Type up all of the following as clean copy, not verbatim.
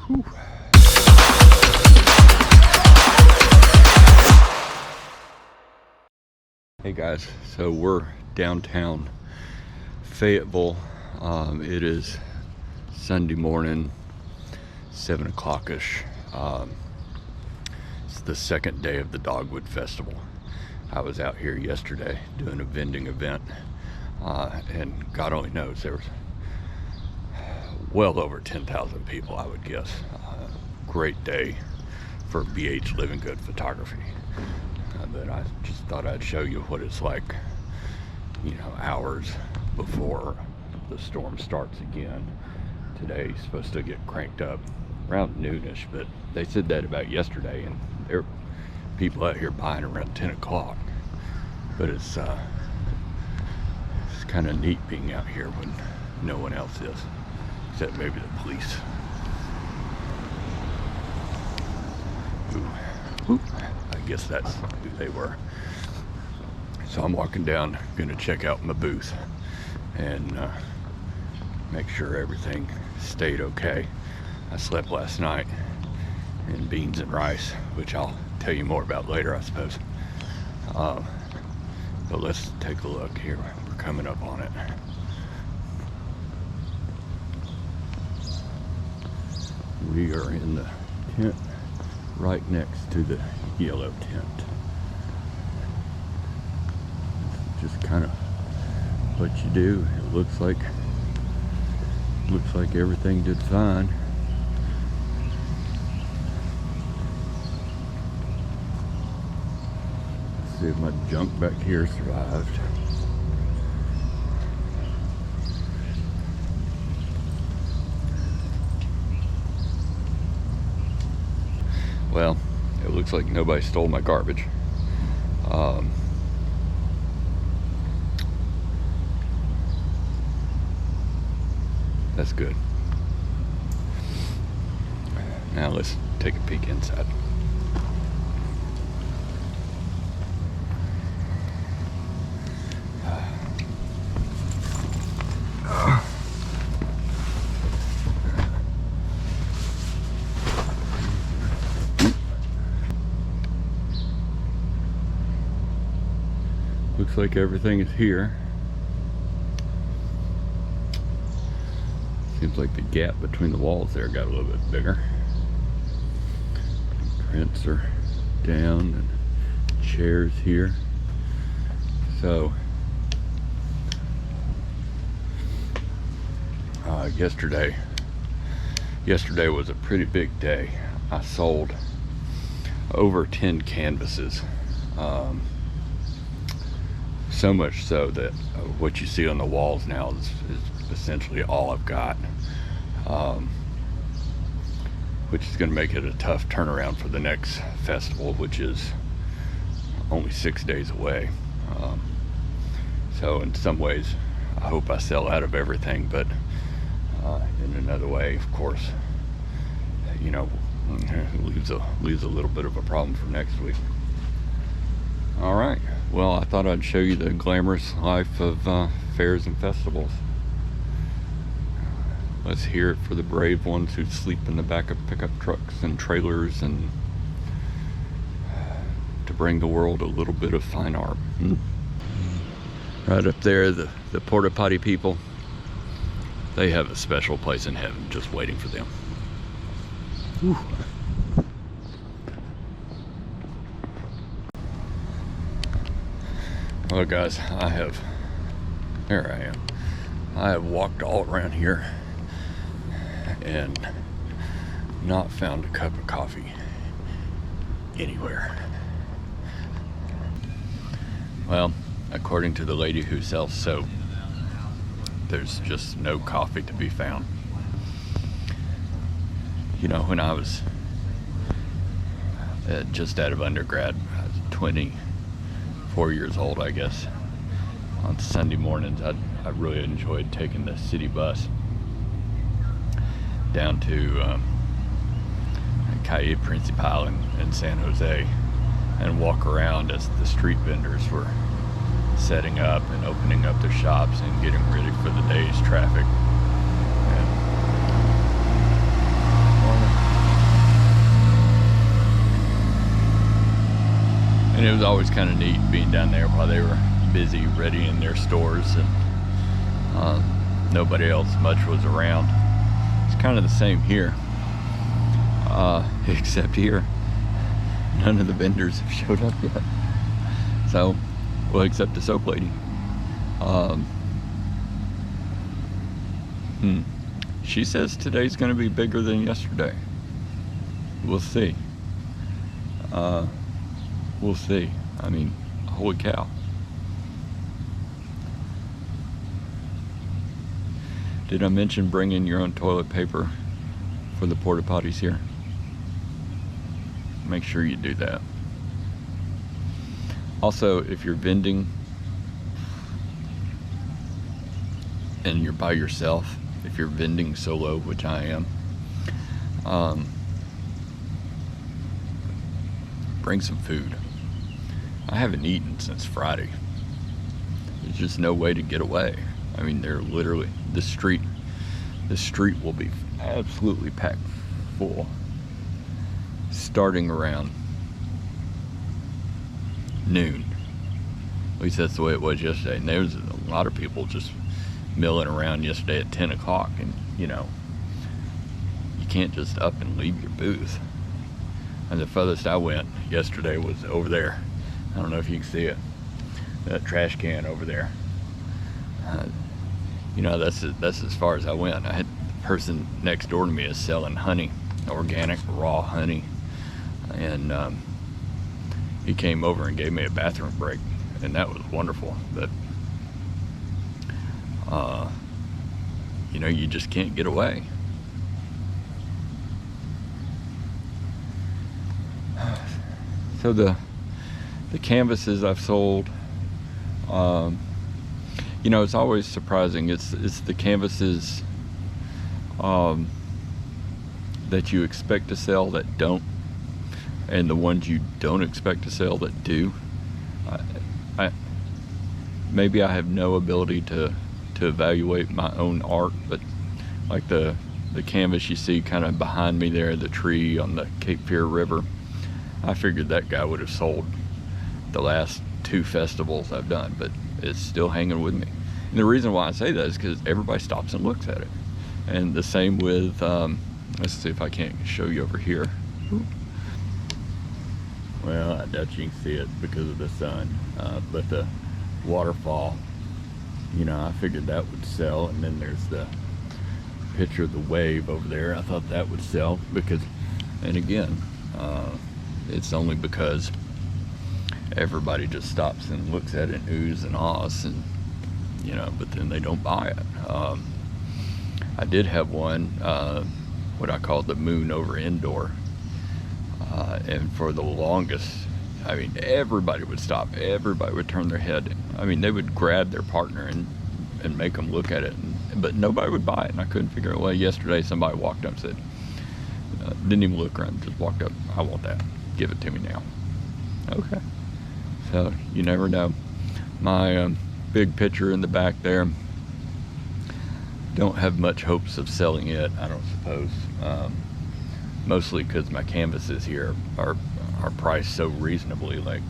Whew. Hey guys, so we're downtown Fayetteville. It is Sunday morning, 7 o'clock-ish. It's the second day of the Dogwood Festival. I was out here yesterday doing a vending event, and God only knows there was well over 10,000 people, I would guess. Great day for BH Living Good photography. But I just thought I'd show you what it's like, hours before the storm starts again. Today's supposed to get cranked up around noonish, but they said that about yesterday, and there were people out here buying around 10 o'clock. But it's kind of neat being out here when no one else is, except maybe the police. Ooh. I guess that's who they were. So I'm walking down, gonna check out my booth and make sure everything stayed okay. I slept last night in beans and rice, which I'll tell you more about later, I suppose. But let's take a look here. We're coming up on it. We are in the tent right next to the yellow tent. This is just kind of what you do. It looks like everything did fine. Let's see if my junk back here survived. Well, it looks like nobody stole my garbage. That's good. Now let's take a peek inside. Looks like everything is here. Seems like the gap between the walls there got a little bit bigger. Prints are down and chairs here. So yesterday was a pretty big day. I sold over 10 canvases. So much so that what you see on the walls now is essentially all I've got, which is going to make it a tough turnaround for the next festival, which is only 6 days away. So in some ways I hope I sell out of everything, but in another way, of course, leaves a little bit of a problem for next week. All right, well, I thought I'd show you the glamorous life of fairs and festivals. Let's hear it for the brave ones who sleep in the back of pickup trucks and trailers, and to bring the world a little bit of fine art. Right up there, the porta potty people, they have a special place in heaven just waiting for them. Whew. Well guys, I have walked all around here and not found a cup of coffee anywhere. Well, according to the lady who sells soap, there's just no coffee to be found. When I was just out of undergrad, I was 24 years old, I guess. On Sunday mornings, I really enjoyed taking the city bus down to Calle Principal in San Jose and walk around as the street vendors were setting up and opening up their shops and getting ready for the day's traffic. And always kind of neat being down there while they were busy readying their stores, and nobody else much was around. It's kind of the same here, except here none of the vendors have showed up yet. So, well, except the soap lady. She says today's going to be bigger than yesterday. We'll see. We'll see. I mean, holy cow. Did I mention bringing your own toilet paper for the porta potties here? Make sure you do that. Also, if you're vending and you're by yourself, if you're vending solo, which I am, bring some food. I haven't eaten since Friday. There's just no way to get away. I mean, they're literally, the street will be absolutely packed full starting around noon. At least that's the way it was yesterday. And there was a lot of people just milling around yesterday at 10 o'clock, and you know, you can't just up and leave your booth. And the furthest I went yesterday was over there. I don't know if you can see it, that trash can over there. You know, that's as far as I went. I had the person next door to me is selling honey, organic raw honey, and he came over and gave me a bathroom break, and that was wonderful. But you know, you just can't get away. So the canvases I've sold, you know, it's always surprising. It's the canvases that you expect to sell that don't, and the ones you don't expect to sell that do. Maybe I have no ability to evaluate my own art, but like the canvas you see kind of behind me there, the tree on the Cape Fear River, I figured that guy would have sold the last 2 festivals I've done, but it's still hanging with me. And the reason why I say that is because everybody stops and looks at it. And the same with, let's see if I can't show you over here. Well, I doubt you can see it because of the sun, but the waterfall, you know, I figured that would sell. And then there's the picture of the wave over there. I thought that would sell because, and again, it's only because everybody just stops and looks at it and oohs and ahs, and you know, but then they don't buy it. I did have one, what I called the moon over indoor, and for the longest, I mean, everybody would stop, everybody would turn their head. I mean, they would grab their partner and make them look at it, but nobody would buy it, and I couldn't figure it out. Well, yesterday somebody walked up and said, didn't even look around, just walked up, I want that, give it to me now. Okay. So you never know. My big picture in the back there, don't have much hopes of selling it, I don't suppose. Mostly because my canvases here are priced so reasonably. Like,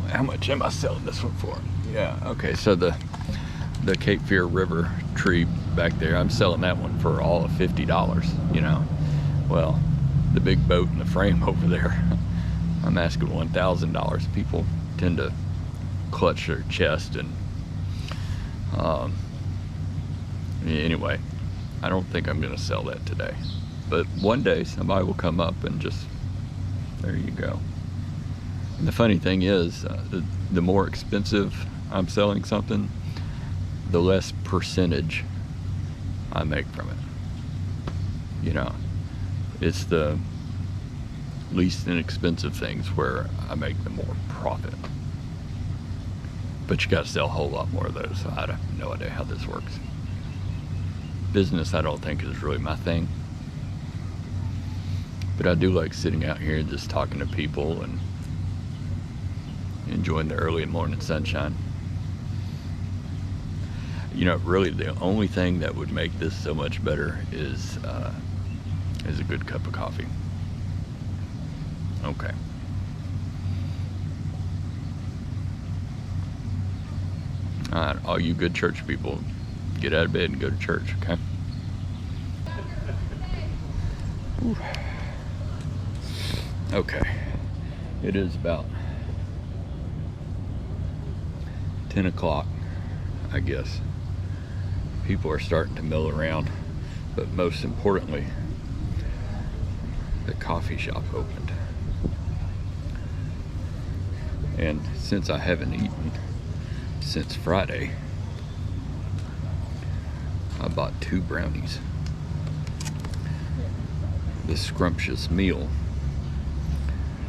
how much am I selling this one for? Yeah, okay, so the Cape Fear River tree back there, I'm selling that one for all of $50, you know. Well, the big boat and the frame over there, I'm asking $1,000. People tend to clutch their chest, and anyway, I don't think I'm going to sell that today. But one day somebody will come up and just, there you go. And the funny thing is, the more expensive I'm selling something, the less percentage I make from it. You know, it's the least inexpensive things where I make the more profit. But you got to sell a whole lot more of those, so I have no idea how this works. Business, I don't think, is really my thing. But I do like sitting out here and just talking to people and enjoying the early morning sunshine. You know, really the only thing that would make this so much better is a good cup of coffee. Okay. All right, all you good church people, get out of bed and go to church, okay? Whew. Okay, it is about 10 o'clock, I guess. People are starting to mill around, but most importantly, the coffee shop opened. And since I haven't eaten since Friday, I bought 2 brownies. This scrumptious meal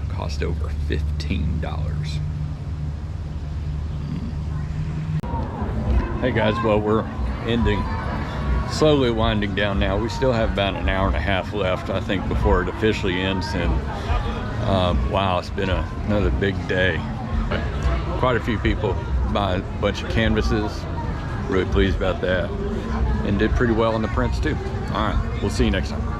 cost over $15. Hey guys, well, we're slowly winding down now. We still have about an hour and a half left, I think, before it officially ends. And wow, it's been another big day. Quite a few people buy a bunch of canvases. Really pleased about that, and did pretty well on the prints too. All right, we'll see you next time.